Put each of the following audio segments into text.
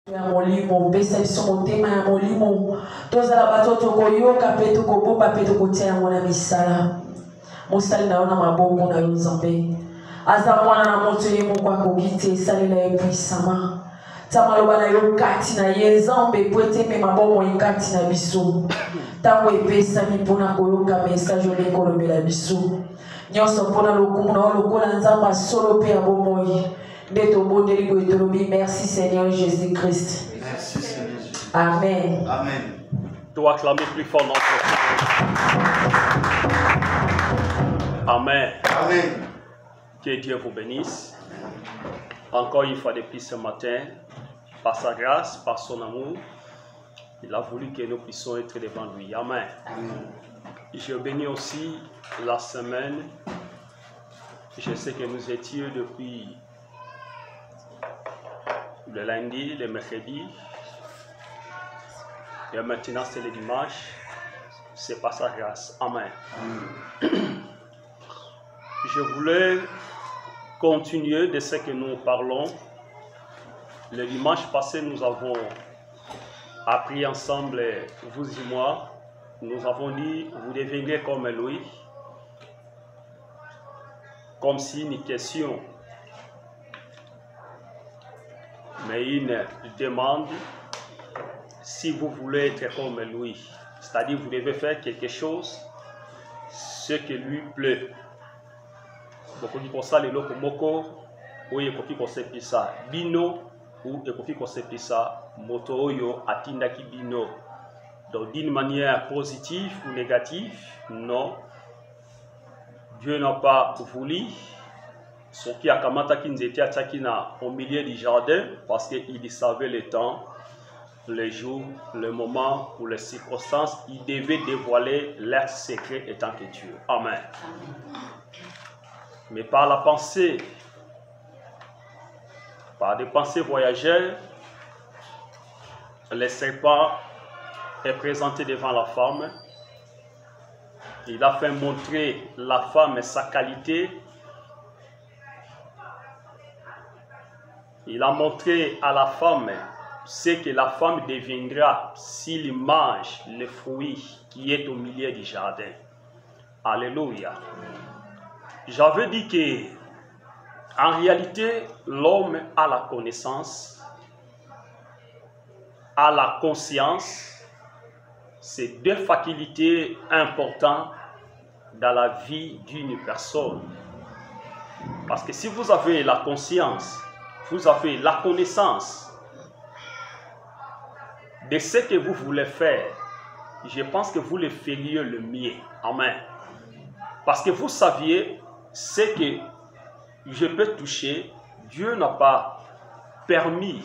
molimo pesa biso motema ya molimo tozala bato tokoyoka mpe tokobomba mpe tokotia yango na misala mosali na yo na mabongo na yo nzambe aza mwana na moto ye moko akoki te esalela ye puisama ta maloba na yo kati na ye nzambe po ete mema bomoi kati na biso ntango epesami mpona koyoka message oyo ekolobela biso nyonso mpona lokumu na yo lokola nzambe asolo mpe ya bomoi. Merci Seigneur Jésus-Christ. Merci Seigneur Jésus. Amen. Amen. Dois acclamer plus fort notre Amen. Amen. Que Dieu vous bénisse. Encore une fois depuis ce matin, par sa grâce, par son amour, il a voulu que nous puissions être devant lui. Amen. Amen. Je bénis aussi la semaine. Je sais que nous étions depuis le lundi, le mercredi, et maintenant c'est le dimanche, c'est par sa grâce. Amen. Je voulais continuer de ce que nous parlons. Le dimanche passé, nous avons appris ensemble, vous et moi, nous avons dit, vous deviendrez comme lui, comme si une question, mais une demande, si vous voulez être comme lui, c'est-à-dire vous devez faire quelque chose, ce qui lui plaît. Beaucoup qui pensent les locaux moko, ou il faut qu'on ça bino, ou il faut qu'on ça moto yo atinda ki bino. Donc d'une manière positive ou négative, non. Dieu n'a pas voulu. Ce qui a kamata qui nous était au milieu du jardin parce qu'il savait le temps, les jours, le moment ou les circonstances, il devait dévoiler leur secret étant que Dieu. Amen. Mais par la pensée, par des pensées voyageurs, le serpent est présenté devant la femme. Il a fait montrer la femme sa qualité. Il a montré à la femme ce que la femme deviendra s'il mange le fruit qui est au milieu du jardin. Alléluia. J'avais dit que, en réalité, l'homme a la connaissance, a la conscience. C'est deux facultés importantes dans la vie d'une personne. Parce que si vous avez la conscience, vous avez la connaissance de ce que vous voulez faire, je pense que vous le feriez le mieux. Amen. Parce que vous saviez ce que je peux toucher, Dieu n'a pas permis.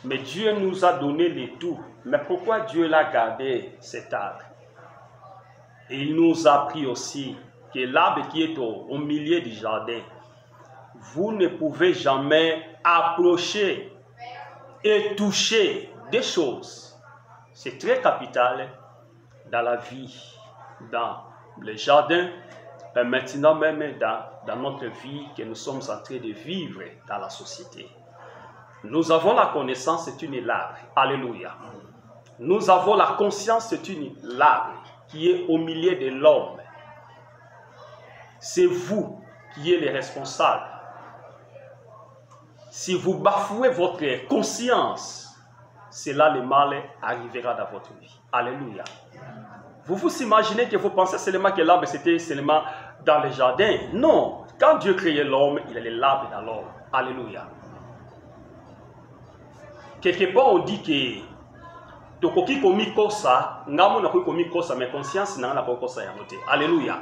Mais Dieu nous a donné les tout. Mais pourquoi Dieu l'a gardé cet arbre? Et il nous a appris aussi que l'arbre qui est au milieu du jardin, vous ne pouvez jamais approcher et toucher des choses. C'est très capital dans la vie, dans le jardin, et maintenant même dans notre vie que nous sommes en train de vivre dans la société. Nous avons la connaissance, c'est une l'arbre. Alléluia. Nous avons la conscience, c'est une l'arbre qui est au milieu de l'homme. C'est vous qui êtes les responsables. Si vous bafouez votre conscience, c'est là le mal arrivera dans votre vie. Alléluia. Vous vous imaginez que vous pensez seulement que l'arbre c'était seulement dans le jardin? Non. Quand Dieu créait l'homme, il y a l'arbre dans l'homme. Alléluia. Quelque part on dit que tokoki komi kosa, ngamo na komi kosa, mais conscience n'a pas kosa ya voter. Alléluia.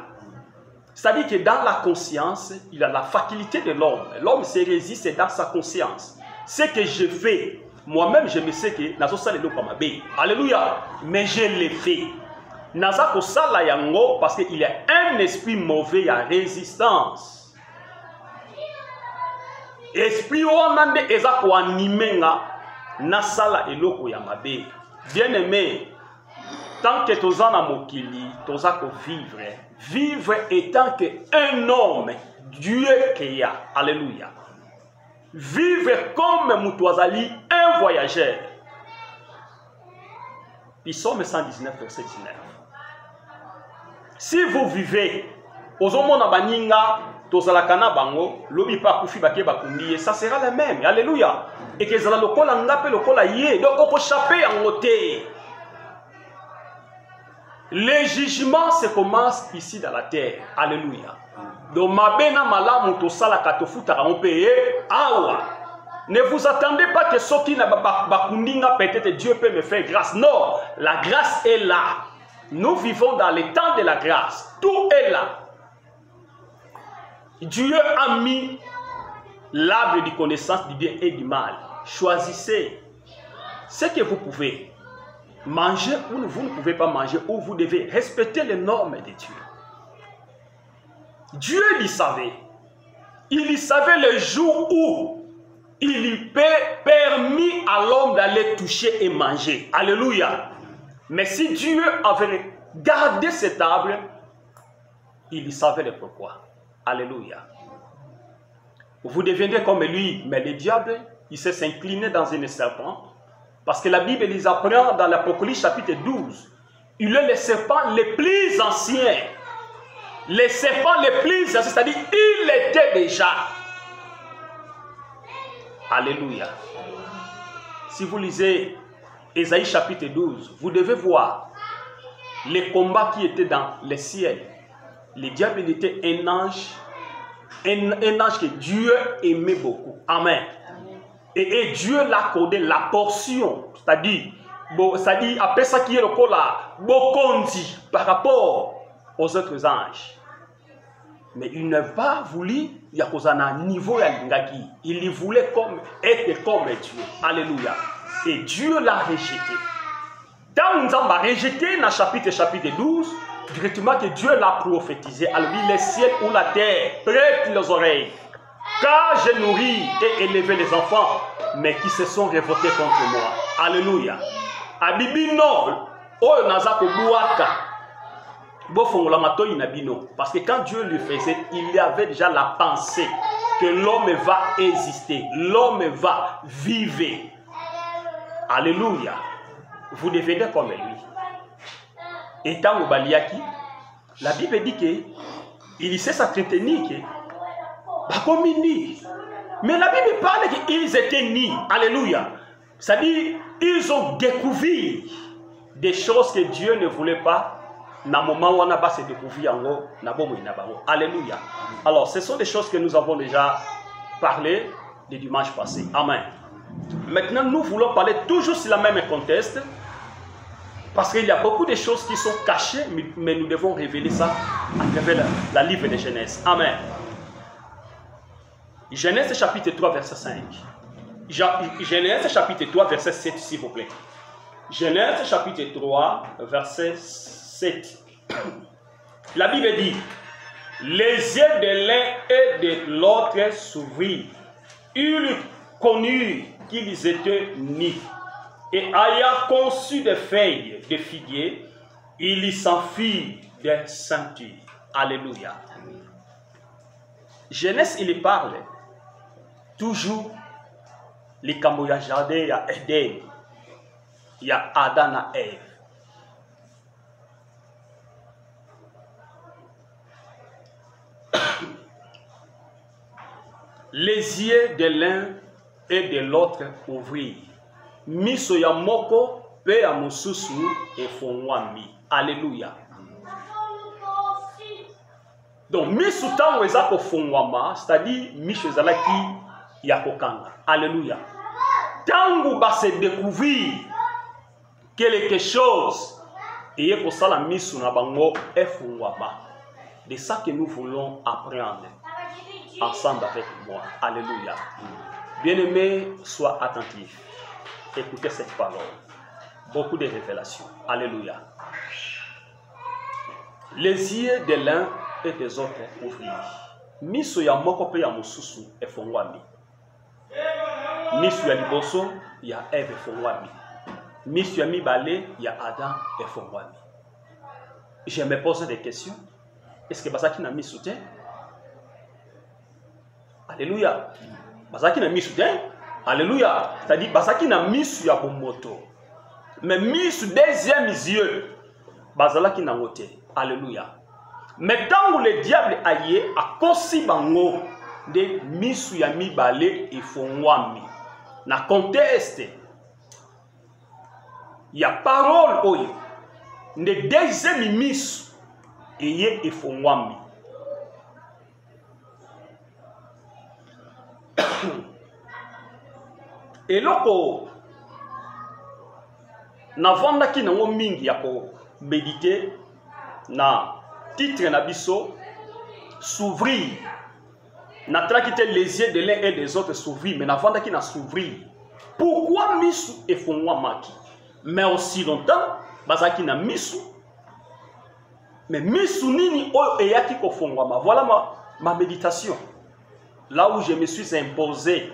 C'est-à-dire que dans la conscience, il a la faculté de l'homme. L'homme se résiste dans sa conscience. Ce que je fais, moi-même je me sais que nazo sala le comme bé. Alléluia. Mais je l'ai fait. Naza ko sala yango parce qu'il y a un esprit mauvais à résistance. Esprit wamande eza ko animenga na sala eloko ya mabe. Bien aimé, tant que toza na mokili, toza ko vivre. Vivre étant qu'un homme, Dieu créa. Alléluia. Vivre comme Moutouazali, voyageur. Psaume 119, verset 19. Si vous vivez, ozomona baninga, tozalakana bango, lobi pa kufi bake bakundi, ça sera le même. Alléluia. Et que zala lokola ngape lokola yé, donc oko chapé en côté. Les jugements se commencent ici dans la terre. Alléluia. Donc mabena malamu tosala katofuta kampeye awa. Ne vous attendez pas que ce qui n'a pas peut-être Dieu peut me faire grâce. Non, la grâce est là. Nous vivons dans les temps de la grâce. Tout est là. Dieu a mis l'arbre de connaissance du bien et du mal. Choisissez ce que vous pouvez manger ou vous ne pouvez pas manger, ou vous devez respecter les normes de Dieu. Dieu lui savait. Il y savait le jour où il lui permis à l'homme d'aller toucher et manger. Alléluia. Mais si Dieu avait gardé cet arbre, il savait le pourquoi. Alléluia. Vous deviendrez comme lui, mais le diable, il s'est incliné dans un serpent. Parce que la Bible les apprend dans l'Apocalypse chapitre 12. Il est le serpent le plus ancien. Les serpents les plus anciens, c'est-à-dire il était déjà. Alléluia. Si vous lisez Ésaïe chapitre 12, vous devez voir les combats qui étaient dans le ciel. Le diable il était un ange que Dieu aimait beaucoup. Amen. Et Dieu l'a accordé la portion, c'est-à-dire, après ça qui est le cola, bokondi par rapport aux autres anges. Mais il n'a pas voulu, il y a un niveau il voulait être comme Dieu. Alléluia. Et Dieu l'a rejeté. Quand nous avons rejeté dans chapitre 12, directement que Dieu l'a prophétisé. Alors, les ciels ou la terre prêtent les oreilles. Car j'ai nourri et élevé les enfants, mais qui se sont révoltés contre moi. Alléluia. Abibi non, oh nazako buaka. Parce que quand Dieu lui faisait, il y avait déjà la pensée que l'homme va exister, l'homme va vivre. Alléluia. Vous devenez comme lui. Étant au Baliaki, la Bible dit qu'il sait s'entretenir. Mais la Bible parle qu'ils étaient nés. Alléluia. C'est-à-dire, ils ont découvert des choses que Dieu ne voulait pas. Alléluia. Alors, ce sont des choses que nous avons déjà parlé le dimanche passé. Amen. Maintenant, nous voulons parler toujours sur le même contexte. Parce qu'il y a beaucoup de choses qui sont cachées, mais nous devons révéler ça à travers la livre de Genèse. Amen. Genèse chapitre 3, verset 5. Genèse chapitre 3, verset 7, s'il vous plaît. Genèse chapitre 3, verset 7. La Bible dit, les yeux de l'un et de l'autre s'ouvrirent. Ils connurent qu'ils étaient nus. Et ayant conçu des feuilles de figuier, il s'enfuit des ceintures. Alléluia. Genèse, il parle toujours les Camoya jardin, il y a Eden, il y a Adam et Ève. Les yeux de l'un et de l'autre ouvrirent. Miso ya moko pe ya mususu efongwami. Alléluia. Donc miso tango ezako fongwama, c'est-à-dire miso ezalaki ya kokanga. Alléluia. Tango ba se découvrir quelque chose et ko sala miso na bango efongwama. De ça que nous voulons apprendre ensemble avec moi. Alléluia. Bien-aimé, sois attentif. Écoutez cette parole. Beaucoup de révélations. Alléluia. Les yeux de l'un et des autres ouvrirent. Miso ya moko pe ya mususu efongwami. Miso ya liboso ya Ève efongwami. Miso ya mibale ya Adam efongwami. Je me pose des questions. Est-ce que basaki na miso te? Alléluia. Basaki na miso te? Alléluia. C'est-à-dire, basaki na misu ya bomoto. Mais misu deuxième yeux, bazalaki na ngote. Alléluia. Mais tant que le diable aye a kosi bango de misu ya mibale efongwami. Na conteste. Il y a parole oyo. Ne deuxième misu eye efongwami. Et loko navandaki nango mingi ya ko méditer na titre na biso s'ouvrir. Na trakite les yeux de l'un et des autres s'ouvrir, mais navandaki na s'ouvrir. Pourquoi misu efongwa maki? Mais aussi longtemps bazaki na misu. Mais misu nini oyo eyaki ko fongwa? Voilà ma méditation. Là où je me suis imposé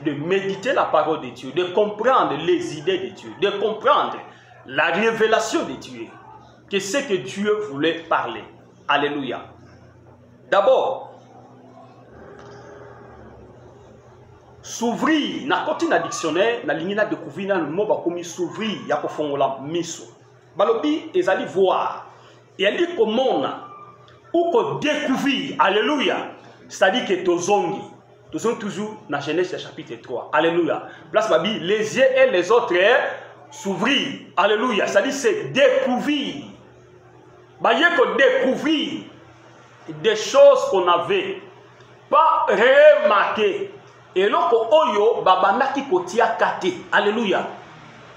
de méditer la parole de Dieu, de comprendre les idées de Dieu, de comprendre la révélation de Dieu, que c'est que Dieu voulait parler. Alléluia. D'abord, s'ouvrir, na côté na dictionnaire, na ligne na découvrir le mot bakomi s'ouvrir, ya ko fongola miso. Balobi ezali voir. Et elle dit comment ou ko découvrir. Alléluia. C'est-à-dire que tozongi. Nous sommes toujours dans Genèse chapitre 3. Alléluia. Place Babi, les yeux et les autres s'ouvrir. Alléluia. C'est-à-dire c'est découvrir. Baye que découvrir des choses qu'on avait pas remarqué. Et loko oyo babanaki kotia kate. Alléluia.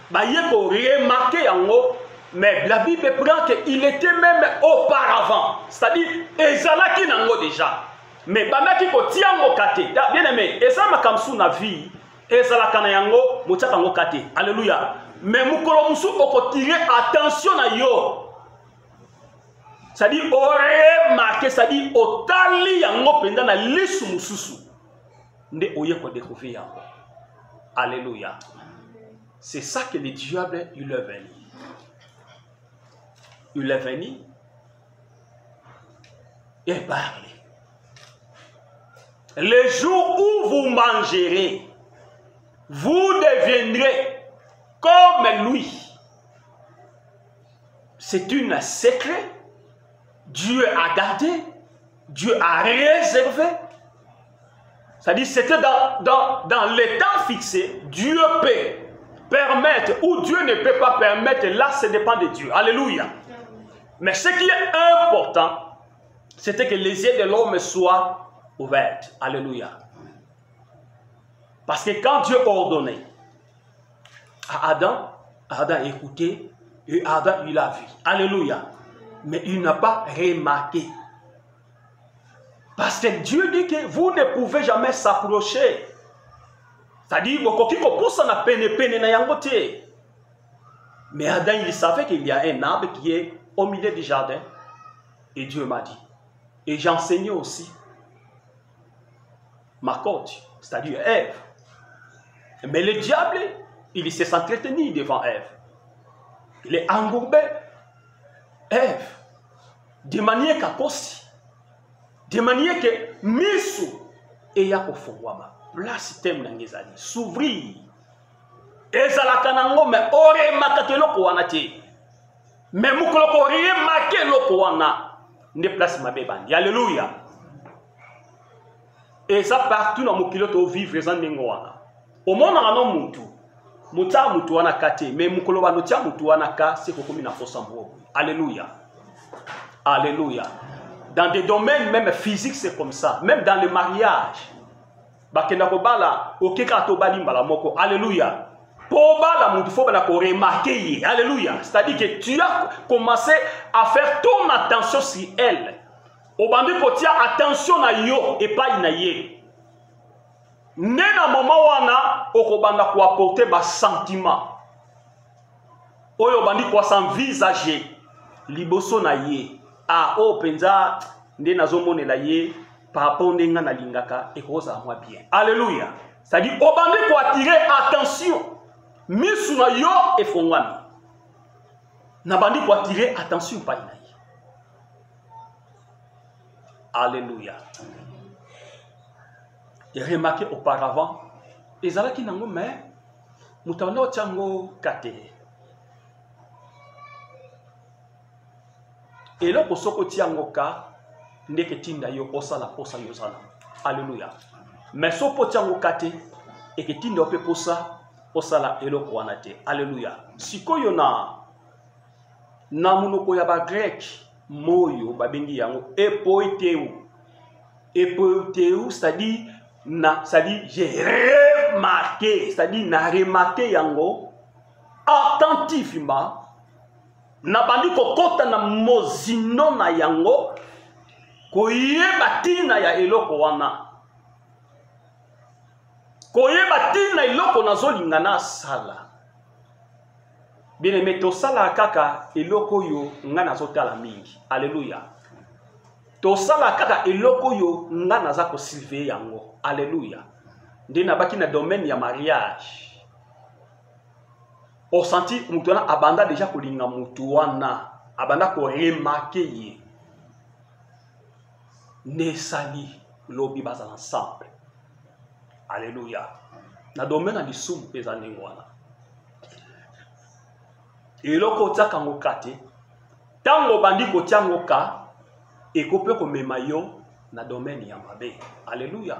Baye que remarqué yango, mais la Bible prend qu'il était même auparavant. C'est-à-dire ezalaki nango déjà. Mais bandaki ko tiango kate. Bien aimé, et ça ma kamsu na vie, et ça la kana yango, motiaka ngo kate. Alléluia. Mais mukolo musu oko tirer attention na yo. C'est-à-dire ore marqué, c'est-à-dire otali yango penda na lisu mususu. Nde oye ko découvrir yango. Alléluia. C'est ça que le diable il est venu. Il est venu et parler. Le jour où vous mangerez, vous deviendrez comme lui. C'est un secret. Dieu a gardé, Dieu a réservé. C'est-à-dire, c'était dans les temps fixés. Dieu peut permettre ou Dieu ne peut pas permettre. Là, ça dépend de Dieu. Alléluia. Mais ce qui est important, c'était que les yeux de l'homme soient ouverte. Alléluia. Parce que quand Dieu ordonnait à Adam, Adam écoutait et Adam il a vu. Alléluia. Mais il n'a pas remarqué. Parce que Dieu dit que vous ne pouvez jamais s'approcher. C'est-à-dire, mais Adam il savait qu'il y a un arbre qui est au milieu du jardin. Et Dieu m'a dit. Et j'enseignais aussi ma coach, c'est-à-dire Ève. Mais le diable, il s'est entretenu devant Ève. Il est engourbé Ève de manière qu'akosi, de manière que misu et yakofongwama place tem nangezali s'ouvrir ezalaka nango mais ore makatelo ko wana te mais mukolo ko remarquer loko wana ne place mabebandi. Alléluia. Et ça partout dans mon pilote au vivre en Nengoana. Au monde en a mutu. Muta mutu wana kate. Mais mukoloba no tia mutu wana ka c'est comme une fausse ambo. Alléluia. Alléluia. Dans des domaines même physiques c'est comme ça. Même dans le mariage. Bakenda ko bala okeka to bali mbala moko. Alléluia. Pour bala mutu faut bala ko remarquer. Alléluia. C'est-à-dire que tu as commencé à faire ton attention sur elle. Au bandi kotia attention na yo et pas na ye. Nena moment wana okobanda ko apporter ba sentiment. Oyo bandi ko s'envisager liboso na ye. Ah o penza nde nazomonela ye par rapport ndenga na lingaka et koza moi bien. Alléluia. Ça dit au bandi ko attirer attention. Misu na yo e fongwami. Na bandi ko attirer attention pas na ye. Alléluia. Et remarquez auparavant, ezalaki nango mais mutanda otiango kate eloko soko tiango ka ndeke tinda yo osala posa yozana. Alléluia. Mais sopo tiango kate eketinda ope posa osala eloko wana te. Alléluia. Sikoyo na munoko ya ba grec moyo babengi yango epoiteu. Epoiteu, c'est-à-dire j'ai remarqué, c'est-à-dire na remarqué yango attentivement na bandi kokota na mozino na yango koyeba tina ya eloko wana. Koyeba tina eloko nazolinga na sala. Bien aimé, tosala kaka eloko yo nga nazotala mingi. Alléluia. Tosala kaka eloko yo nga naza ko silver yango. Alléluia. Nde na baki na domaine ya mariage. O senti mutu wana abanda déjà kolinga mutu wana, abanda ko remarquer ye. Ne sali lobi baza ensemble. Alléluia. Na domaine na lisumu peza ndenge wana. Eloko tiaka ngo kate, tango bandi ko tiango ka, ekope ko mema yo na domaine ya mabe. Alléluia.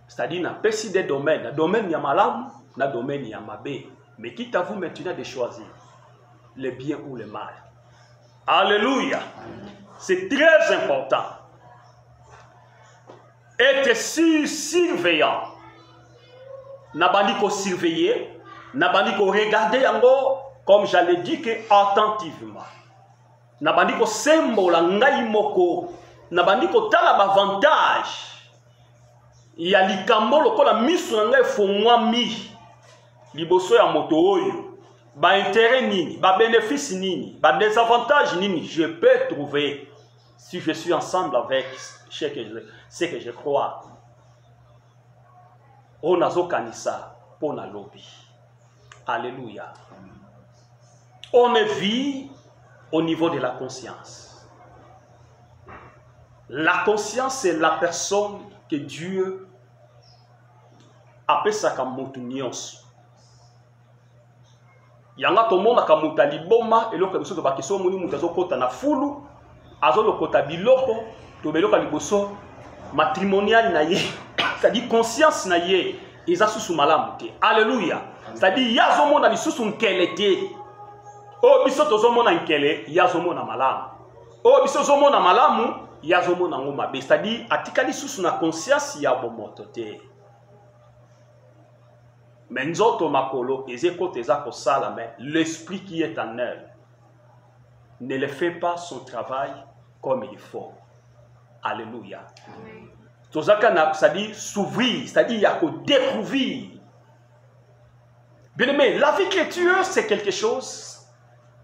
C'est-à-dire na pesi des domaines, na domaine ya malamu, na domaine ya mabe. Mais quitte à vous maintenant de choisir le bien ou le mal. Alléluia. C'est très important. Être surveillant. Na bandi ko surveiller. Nabandi ko regarder yango comme j'allais dire que attentivement. Nabandi ko sembola ngai moko. Nabandi ko tala avantage. Ya likambo lokola misu na ngai fongwami. Liboso ya moto oyo. Ba intérêt nini, ba bénéfice nini, ba désavantage nini je peux trouver si je suis ensemble avec ce que je crois. On a zo kanisa pona lobby. Alléluia. On vit au niveau de la conscience. La conscience, c'est la personne que Dieu appelle ça comme moutunios. Yanga to mona kamuta liboma eloko biso to bakiso moni mutazo kota na fulu azo lokota biloko to beloka liboso matrimonial na ye. C'est-à-dire conscience na ye eza susu malamu te. Alléluia. C'est-à-dire yazo mona lisusu nkele te. O biso tozo mona nkele yazo mona malamu. O biso zo mona malamu yazo mona ngoma be. C'est-à-dire atikali susu na conscience ya bomoto te. Mais nzoto makolo ezeko teza ko sala mais l'esprit qui est en elle ne le fait pas son travail comme il faut. Alléluia. Tozaka na c'est-à-dire s'ouvrir, c'est-à-dire il y a que découvrir. Bien aimé, la vie chrétienne c'est quelque chose,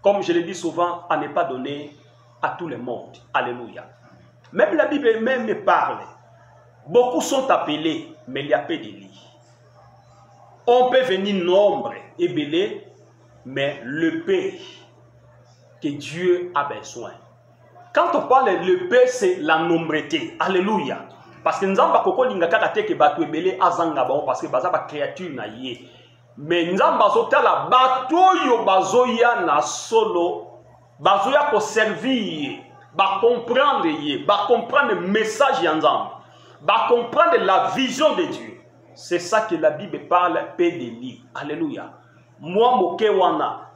comme je le dis souvent, à ne pas donner à tout le monde. Alléluia. Même la Bible même parle. Beaucoup sont appelés, mais il y a peu de lits. On peut venir nombre et belé, mais le paix que Dieu a besoin. Quand on parle de paix, c'est la nombreté. Alléluia. Parce que nous avons beaucoup de choses qui sont belé azanga bon parce que baza ba créature na yé. Mais nous avons bazota la batoyo bazoya na solo bazoya ko servir, ba comprendre yé, ba comprendre le message yanzam, ba comprendre la vision de Dieu. C'est ça que la Bible parle, paix de lit. Alléluia. Moi, moke wana.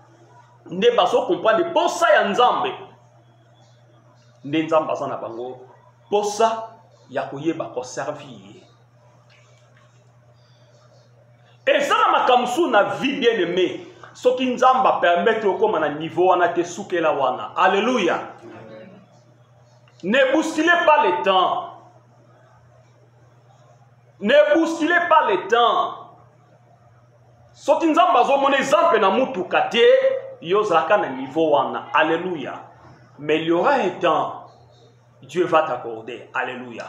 Ne baso comprendre posa ya nzambe. Ne nzamba sana bango. Posa ya koyeba ko servir. Et ça na makamsu na vie bien aimé. Soki nzamba permettre okoma na niveau wana te sukela wana. Alléluia. Ne bousculez pas le temps. Ne bousculez pas le temps. Soki nzamba zo mon exemple na mutu kate yozaka na niveau wana. Alléluia. Mais il y aura un temps Dieu va t'accorder. Alléluia.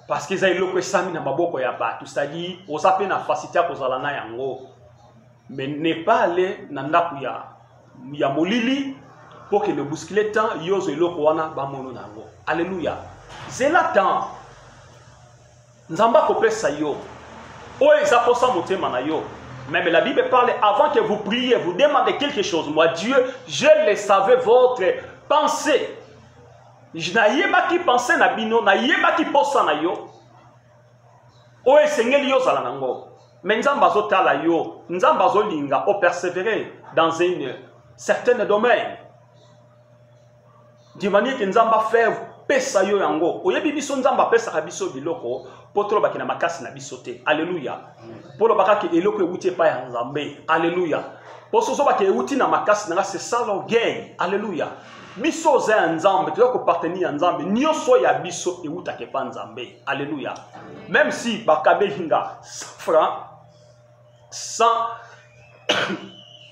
Parce que ça il lokwe sami na maboko ya batu, c'est-à-dire osape na facilité kozala na yango. Mais ne pas aller na ndaku ya molili pour que le bousculer temps yozo eloko wana ba mono nango. Alléluia. C'est la temps. Nzamba kopesa yo Oui, ça pour ça monter manayo. Mais la Bible parle, avant que vous priez, vous demandez quelque chose. Moi, Dieu, je le savais votre pensée. Je n'ai pas qui pensait na bino, n'ai pas qui pense na yo. Oui, Seigneur, yo zalanango. Mais nzamba zo tala yo, nzamba zo linga, o persévérer dans un certain domaine. De manière que nzamba fait pesa yo yango. Oyebi biso nzamba pesa ka biso biloko, potolo bakina makasi na bisote. Alléluia. Polo bakaki eloko ewuti pa ya nzambe. Alléluia. Poso so bakye ewuti na makasi na c'est ça l'orgueil. Alléluia. Biso za nzambe, tu dois appartenir à nzambe. Nyonso ya biso ewuta ke pa nzambe. Alléluia. Même si bakabe hinga 100 francs,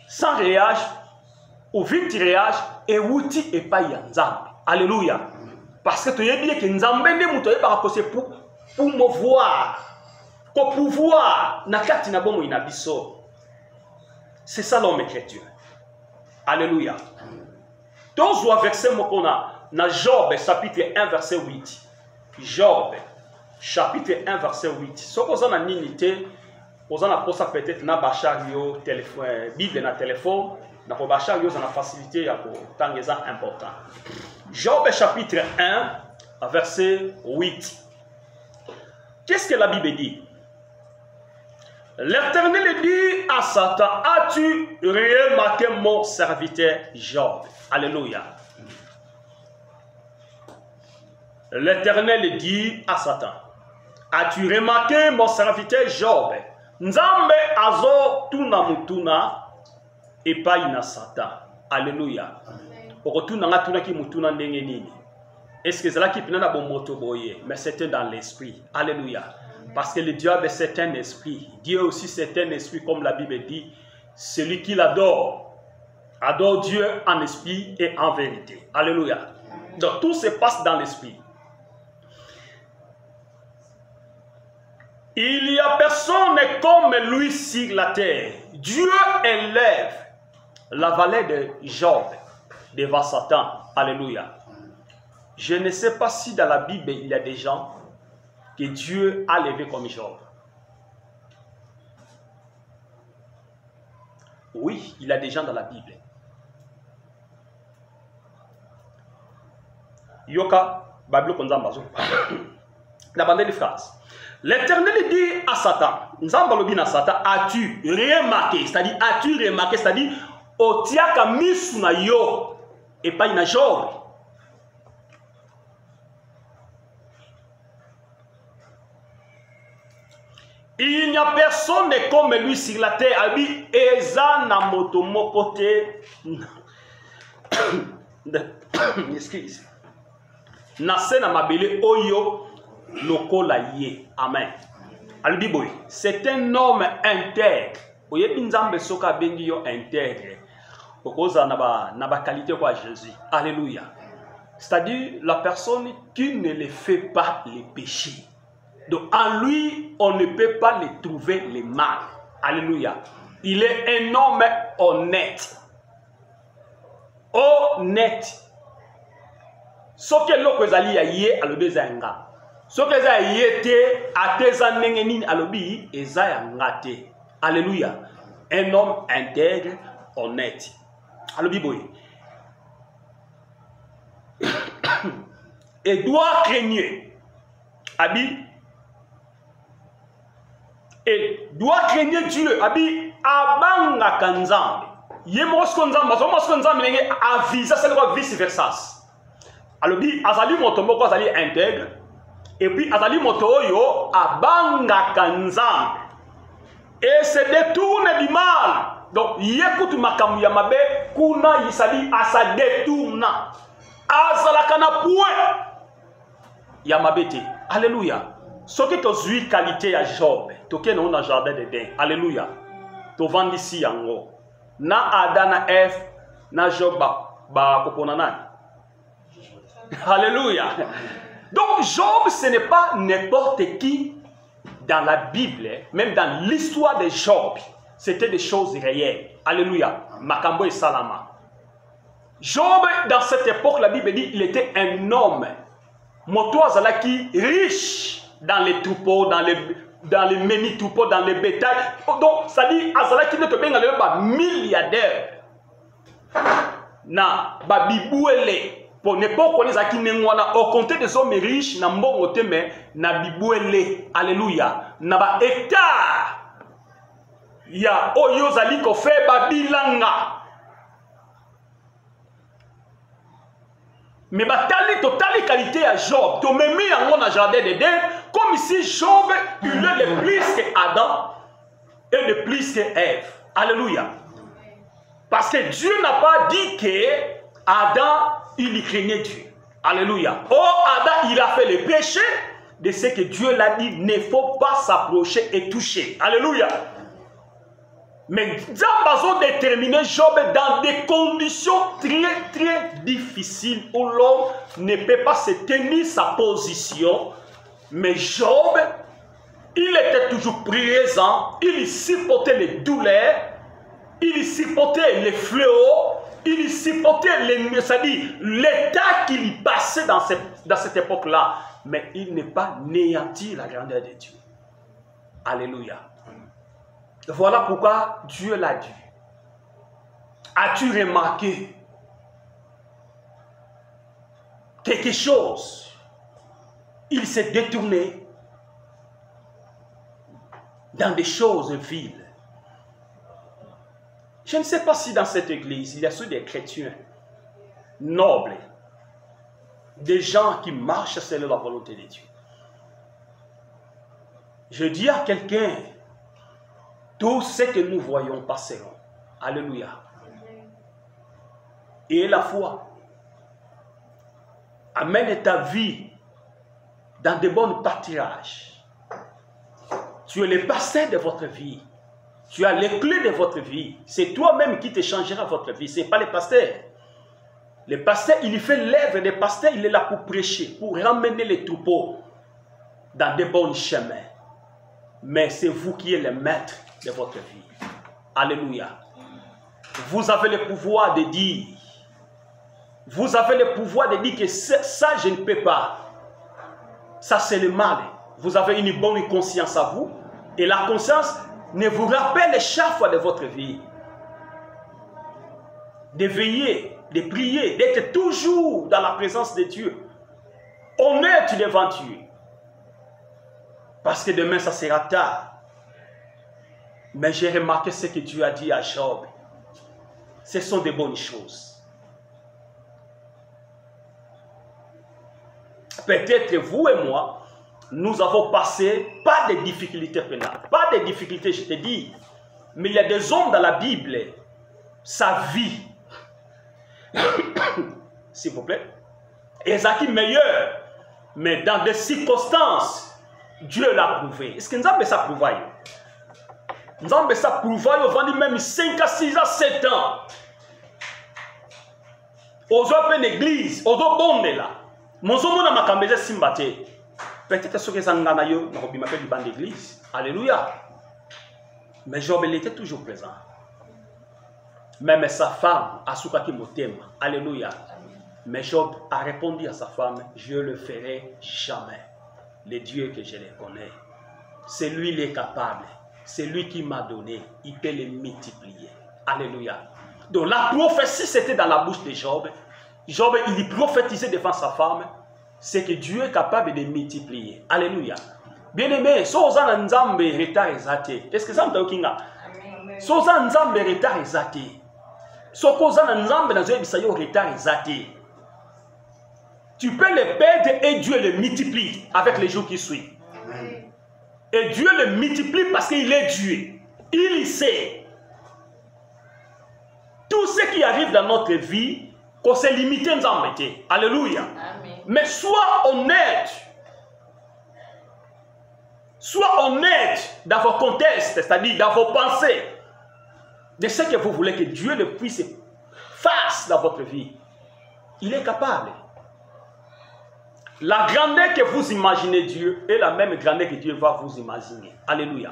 sans réage ou 20 réage ewuti e pa ya nzambe. Alléluia. Parce que tu es bien que nzambe ne mutoye par rapport pour me voir. Pour pouvoir na kati na bomo ina biso. C'est ça l'homme écriture. Alléluia. Donc, verset mokona na Job chapitre 1 verset 8. Job chapitre 1 verset 8. Ce qu'on a en unité, on a pour ça peut-être na bachario téléphone, Bible na téléphone, na ko bachario ça na facilité ya ko tangeza important. Job chapitre 1 verset 8. Qu'est-ce que la Bible dit? L'Éternel dit à Satan, as-tu remarqué mon serviteur Job? Alléluia. L'Éternel dit à Satan, as-tu remarqué mon serviteur Job? Nzambe azo tuna mutuna epai na Satan. Alléluia. Okotuna nga tuna ki mutuna ndenge nini? Est-ce que c'est là qui pina na bomoto boye? Mais c'était dans l'esprit. Alléluia. Parce que le diable c'est un esprit. Dieu aussi c'est un esprit, comme la Bible dit. Celui qui l'adore, adore Dieu en esprit et en vérité. Alléluia. Donc tout se passe dans l'esprit. Il n'y a personne comme lui sur la terre. Dieu élève la vallée de Job devant Satan. Alléluia. Je ne sais pas si dans la Bible il y a des gens que Dieu a levé comme Job. Oui, il y a des gens dans la Bible. Yoka, Bible konzambazo. La bande de phrases. L'Éternel dit à Satan, Nzambalobi na Satan, as-tu remarqué? C'est-à-dire, as-tu remarqué? C'est-à-dire, otiaka misu na yo et pas na Job. Il n'y a personne comme lui sur la terre. Abi eza na moto mokote. Excuse. Nase na mabele oyo lokola ye. Amen. Albi boy, c'est un homme intègre. Oyebi nzambe soka bengi yo intègre. Okoza na ba qualité quoi Jésus. Alléluia. C'est-à-dire la personne qui ne le fait pas les péchés. Donc en lui, on ne peut pas le trouver le mal. Alléluia. Il est un homme honnête. Honnête. Ce que l'on zali ya ye alobi zanga. Ce que za yete ateza nengeni alobi eza yanga te. Alléluia. Un homme intègre, honnête. Alobi boy. Et doit craigner. Abi. Et doit craigner Dieu. Abi abanga kanzambe. Ye mosko nzamba, so mosko nzambe nenge avisa c'est quoi vice versa. Alobi azali moto moko azali intègre et puis azali moto oyo abanga kanzambe. Et se détourne du mal. Donc yekutu makamu ya mabe kuna yisali asa détourne. Azala kana poué ya mabete. Alléluia. Ce qui est qualité à Job, toke na jardin d'Éden. Alléluia. To vandi si yango. Na Adana F, na Job ba koponana. Alléluia. Donc Job, ce n'est pas n'importe qui dans la Bible, même dans l'histoire de Job. C'était des choses réelles. Alléluia. Makambo et Salama. Job, dans cette époque, la Bible dit, il était un homme. Moto azalaki riche dans les troupeaux, dans les dans les meni-troupeaux, dans les bétails. Donc, ça dit, Azala qui ne te benga le milliardaire. Na, babibouele. Pour ne pas connaître qui n'est au compte des hommes riches, na mbongo teme, na bibouele. Alléluia. Na ba hectare. Ya oyo zali ko fe babilanga. Mais batali totali qualité à Job. Tu me mis en mon jardin d'Éden. Comme ici, Job, il est de plus que Adam et de plus que Ève. Alléluia. Parce que Dieu n'a pas dit que Adam, il y craignait Dieu. Alléluia. Oh, Adam, il a fait le péché de ce que Dieu l'a dit. Ne faut pas s'approcher et toucher. Alléluia. Mais Dieu a déterminé Job dans des conditions très difficiles où l'homme ne peut pas se tenir sa position. Mais Job, il était toujours présent, il supportait les douleurs, il supportait les fléaux, il supportait l'état qu'il y passait dans cette époque-là. Mais il n'est pas néanti la grandeur de Dieu. Alléluia. Voilà pourquoi Dieu l'a dit. As-tu remarqué quelque chose? Il s'est détourné dans des choses viles. Je ne sais pas si dans cette église, il y a ceux des chrétiens nobles, des gens qui marchent selon la volonté de Dieu. Je dis à quelqu'un, tout ce que nous voyons passeront. Alléluia. Et la foi amène ta vie dans de bons pâturages. Tu es le pasteur de votre vie. Tu as les clés de votre vie. C'est toi-même qui te changera votre vie. Ce n'est pas le pasteur. Le pasteur, il fait l'œuvre des pasteurs. Il est là pour prêcher, pour ramener les troupeaux dans de bons chemins. Mais c'est vous qui êtes le maître de votre vie. Alléluia. Vous avez le pouvoir de dire. Vous avez le pouvoir de dire que ça, je ne peux pas. Ça, c'est le mal. Vous avez une bonne conscience à vous. Et la conscience ne vous rappelle chaque fois de votre vie. De veiller, de prier, d'être toujours dans la présence de Dieu. Honnête devant Dieu. Parce que demain, ça sera tard. Mais j'ai remarqué ce que Dieu a dit à Job. Ce sont des bonnes choses. Peut-être vous et moi, nous avons passé pas de difficultés pénales. Pas de difficultés, je te dis. Mais il y a des hommes dans la Bible, sa vie, s'il vous plaît, est meilleur. Mais dans des circonstances, Dieu l'a prouvé. Est-ce que nous avons ça prouvé? Nous avons ça prouvé, on va dire même 5 à 6 à 7 ans. Aux autres l'église, aux autres bonnes là. Mon zomo na makambeze simbate. Peut-être ce que ça ngana yo, na robi m'appelle du banc d'église. Alléluia. Mais Job il était toujours présent. Même sa femme, Asuka qui m'aime. Alléluia. Mais Job a répondu à sa femme, je le ferai jamais. Le Dieu que je le connais, c'est lui qui est capable. C'est lui qui m'a donné. Il peut les multiplier. Alléluia. Donc la prophétie c'était dans la bouche de Job. Job, il prophétisait devant sa femme. C'est que Dieu est capable de multiplier. Alléluia. Bien-aimé, si vous avez un nzambe retard exaté, est-ce que ça me dit? Si vous avez un nzambe retard exaté, si vous avez un nzambe dans un retard exaté, tu peux le perdre et Dieu le multiplie avec les jours qui suivent. Et Dieu le multiplie parce qu'il est Dieu. Il sait. Tout ce qui arrive dans notre vie, qu'on s'est limité à nous embêter. Alléluia. Amen. Mais sois honnête. Sois honnête dans vos contextes, c'est-à-dire dans vos pensées. De ce que vous voulez que Dieu le puisse faire dans votre vie. Il est capable. La grandeur que vous imaginez Dieu est la même grandeur que Dieu va vous imaginer. Alléluia.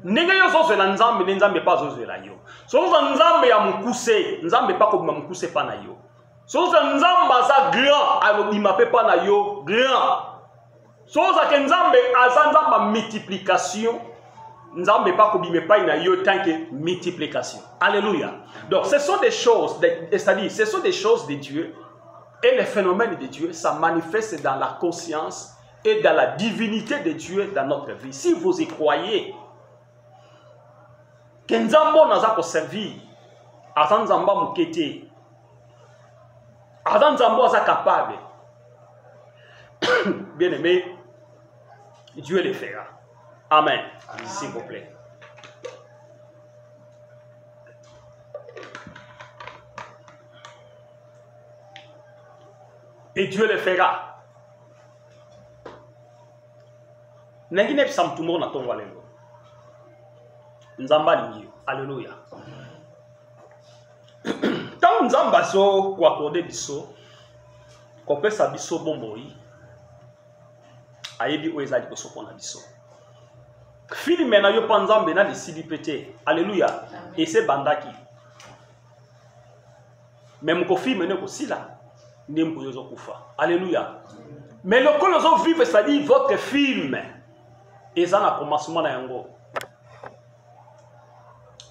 Nenge yo zo la nzambe ne nzambe pas zo la yo. So zo nzambe ya mukuse, nzambe pas comme mukuse pa na yo. So zo nzamba za grand, alobima pe pa na yo grand. soza ke nzambe azanzamba multiplication nzambe pas kobime pas ina yo tant que multiplication. Alléluia. Donc ce sont des choses, c'est-à-dire ce sont des choses de Dieu et les phénomènes de Dieu, ça manifeste dans la conscience et dans la divinité de Dieu dans notre vie. Si vous y croyez, que nzambo naza ko servir, azanzamba mukete, azanzambo aza capable, bien aimé, Dieu le fera. Amen. S'il vous plaît. Et Dieu le fera. Nengine psam tout le monde attend alléluia. Nzamba lingi. Alléluia. Tant nzamba so ko accorder biso, ko pesa biso bomboi. Ayebi oezali ko sokona biso. Fili mena yo panzambe na desidi pété. Alléluia. Et c'est bandaki. Même ko fi mena ko sila. Alléluia. Mais le coloso vive, c'est-à-dire votre film. Et ça n'a commencement na yango.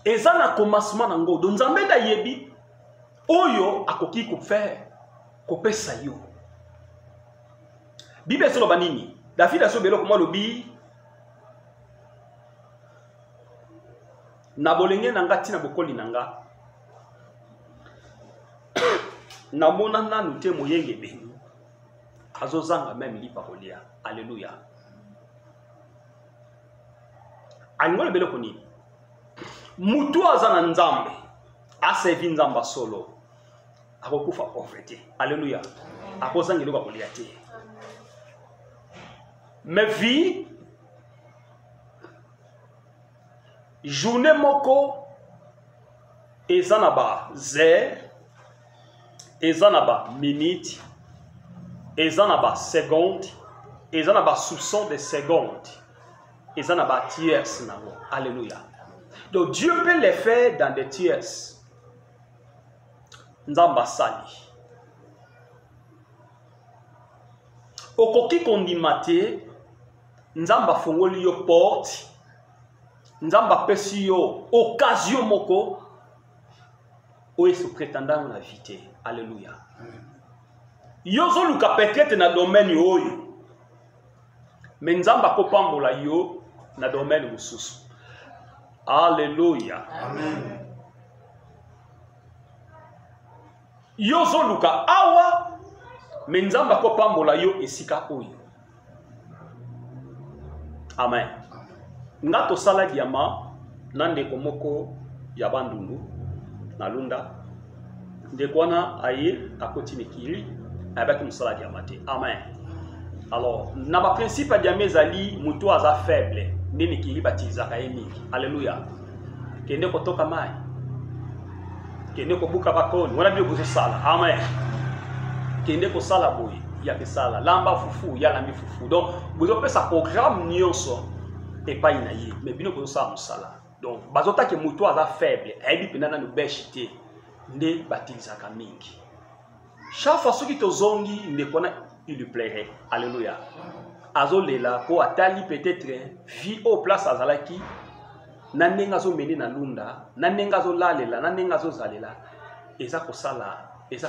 Et ça n'a commencement na yango. Donc nzambe da yebi oyo akoki ko faire ko pesa yo. Bible solo banini. David aso belo comment lobi na bolenge nanga tina bokoli nanga. Namona nanu te moyenge be azozanga même li parolia. Alléluia. Angole belo koni mutu azana nzambe asevi nzamba solo akokufa pauvreté. Alléluia. Akozanga lo parolia te. Mais vie journée moko ezanaba zer ezanaba minute, ezanaba seconde, ezanaba soupçon de seconde, ezanaba tierces. Alléluia. Donc Dieu peut les faire dans des tierces. Nzamba sali. Okoki kondimate, nzamba fongoli yo porte, nzamba pesi yo occasion moko, oye se prétendant na vité. Alléluia. Yozo luka peut-être na domaine oyo. Mais nzamba ko pambola yo na domaine mususu. Alléluia. Amen. Yozo luka awa mais nzamba ko pambola yo esika oyo. Amen. Ngato sala diama nande komoko ya bandundu na lunda. Ndekwana aye akoti mikili avec musala diamate. Amen. Alors, na ba principe diamé zali mutu aza faible, ndeni kili batiza ka mingi. Alléluia. Kende ko toka mai. Kende ko buka bakoni, wana bi ko sala. Amen. Kende ko sala boy, ya ke sala. Lamba fufu, ya lambi fufu. Donc, vous avez sa programme nyonso et pas inaye, mais bino ko sala musala. Donc, bazota ke mutu aza faible, ayebi penana no beshité. Nde batilisaka mingi. Chaque fois que tu zongi, il lui plairait. Alléluia. Azolela ko atali peut-être vie au place azalaki nanenga zo mene na lunda nanenga zo lalela nanenga zo zalela eza ko sala eza